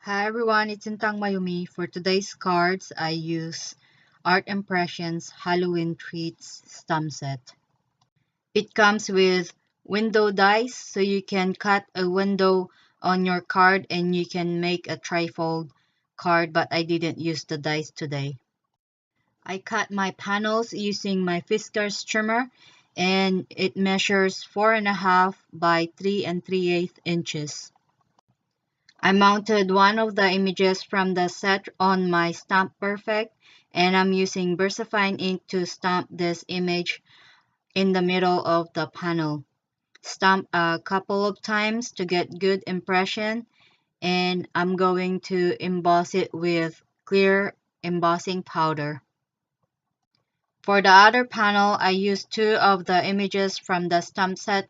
Hi everyone, it's Intang Mayumi. For today's cards, I use Art Impressions Halloween Treats stamp set. It comes with window dice, so you can cut a window on your card and you can make a trifold card, but I didn't use the dice today. I cut my panels using my Fiskars trimmer and it measures 4.5 by 3 3/8 inches. I mounted one of the images from the set on my Stamp Perfect, and I'm using VersaFine ink to stamp this image in the middle of the panel. Stamp a couple of times to get good impression, and I'm going to emboss it with clear embossing powder. For the other panel, I used two of the images from the stamp set.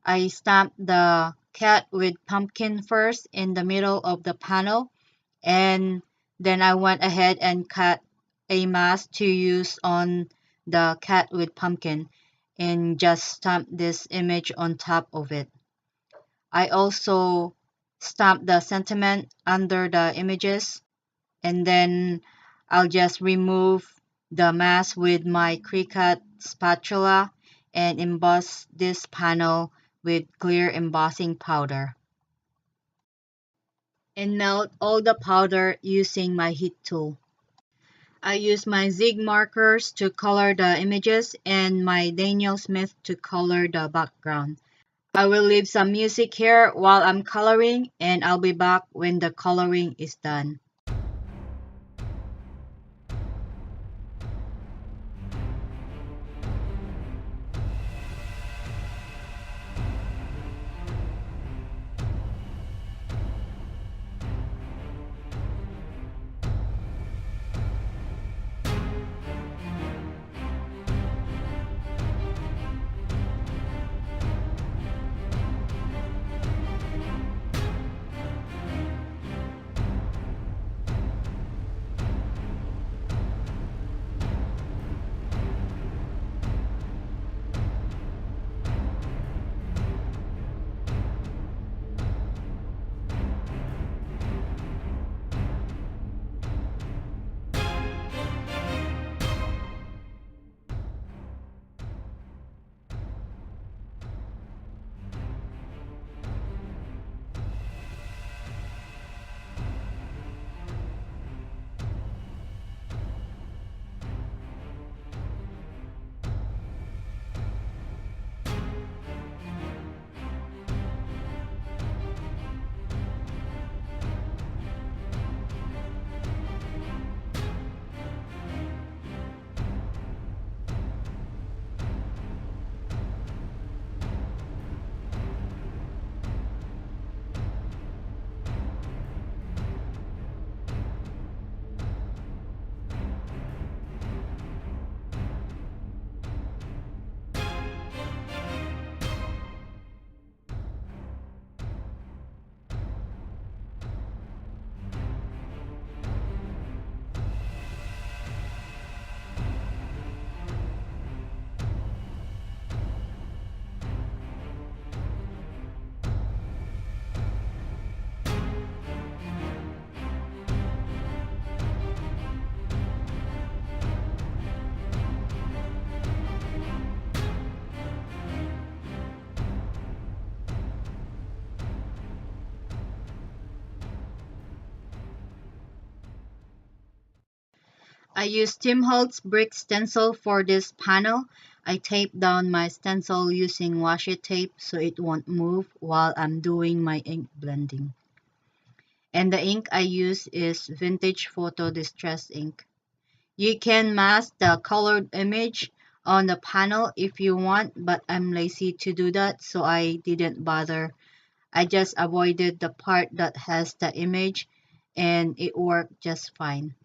I stamped the cat with pumpkin first in the middle of the panel, and then I went ahead and cut a mask to use on the cat with pumpkin and just stamped this image on top of it. I also stamped the sentiment under the images, and then I'll just remove the mask with my Cricut spatula and emboss this panel with clear embossing powder and melt all the powder using my heat tool. I use my Zig markers to color the images and my Daniel Smith to color the background. I will leave some music here while I'm coloring, and I'll be back when the coloring is done. I used Tim Holtz brick stencil for this panel. I taped down my stencil using washi tape so it won't move while I'm doing my ink blending. And the ink I use is Vintage Photo Distress ink. You can mask the colored image on the panel if you want, but I'm lazy to do that, so I didn't bother. I just avoided the part that has the image and it worked just fine.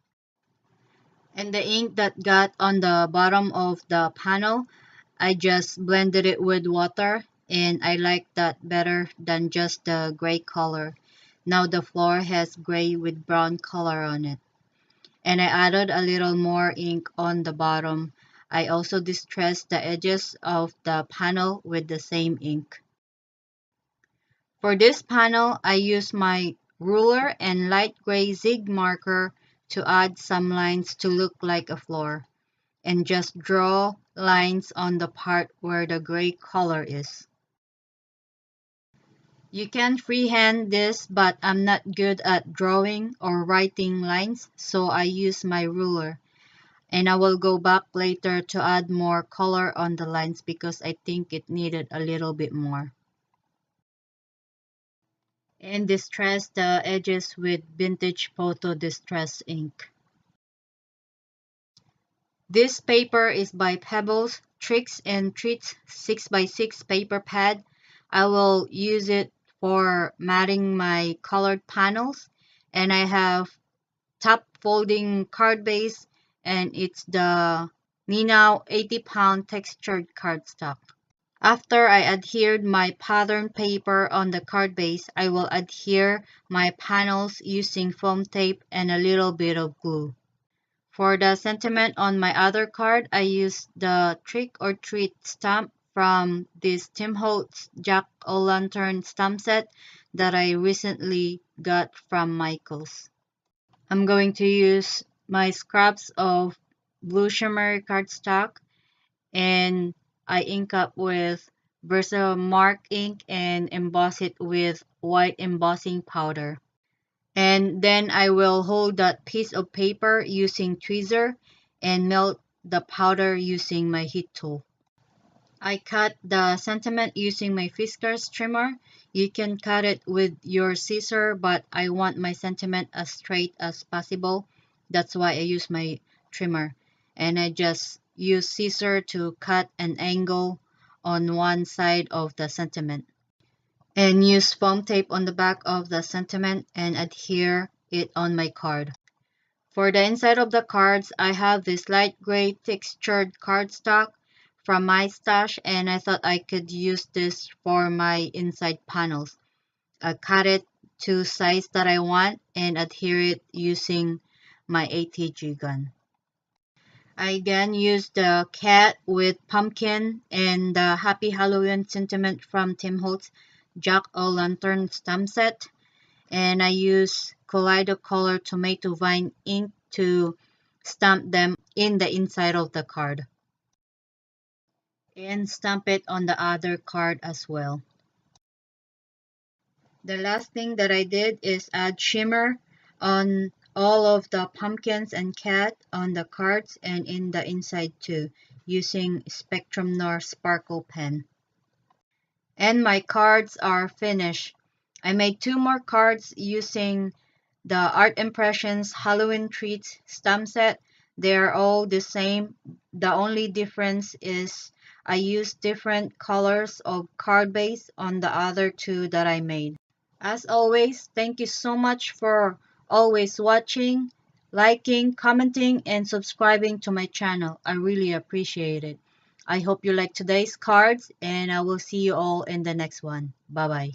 And the ink that got on the bottom of the panel, I just blended it with water and I like that better than just the gray color. Now the floor has gray with brown color on it. And I added a little more ink on the bottom. I also distressed the edges of the panel with the same ink. For this panel, I used my ruler and light gray zig marker to add some lines to look like a floor, and just draw lines on the part where the gray color is. You can freehand this, but I'm not good at drawing or writing lines, so I use my ruler. And I will go back later to add more color on the lines because I think it needed a little bit more. And distress the edges with vintage photo distress ink. This paper is by Pebbles Tricks and Treats 6x6 paper pad. I will use it for matting my colored panels, and I have top folding card base, and it's the Ninau 80-pound textured cardstock. After I adhered my pattern paper on the card base, I will adhere my panels using foam tape and a little bit of glue. For the sentiment on my other card, I used the Trick or Treat stamp from this Tim Holtz Jack-o'-lantern stamp set that I recently got from Michaels. I'm going to use my scraps of blue shimmer cardstock, and I ink up with Versamark ink and emboss it with white embossing powder. And then I will hold that piece of paper using tweezer and melt the powder using my heat tool. I cut the sentiment using my Fiskars trimmer. You can cut it with your scissor, but I want my sentiment as straight as possible. That's why I use my trimmer. And I just use scissor to cut an angle on one side of the sentiment. And use foam tape on the back of the sentiment and adhere it on my card. For the inside of the cards, I have this light gray textured cardstock from my stash, and I thought I could use this for my inside panels. I cut it to size that I want and adhere it using my ATG gun. I again used the cat with pumpkin and the Happy Halloween sentiment from Tim Holtz Jack-o'-lantern stamp set, and I use Kaleido tomato vine ink to stamp them in the inside of the card and stamp it on the other card as well. The last thing that I did is add shimmer on all of the pumpkins and cat on the cards and in the inside too, using Spectrum Noir sparkle pen. And my cards are finished. I made 2 more cards using the Art Impressions Halloween Treats stamp set. They are all the same. The only difference is I used different colors of card base on the other 2 that I made. As always, thank you so much for always watching, liking, commenting, and subscribing to my channel. I really appreciate it. I hope you like today's cards, and I will see you all in the next one. Bye-bye.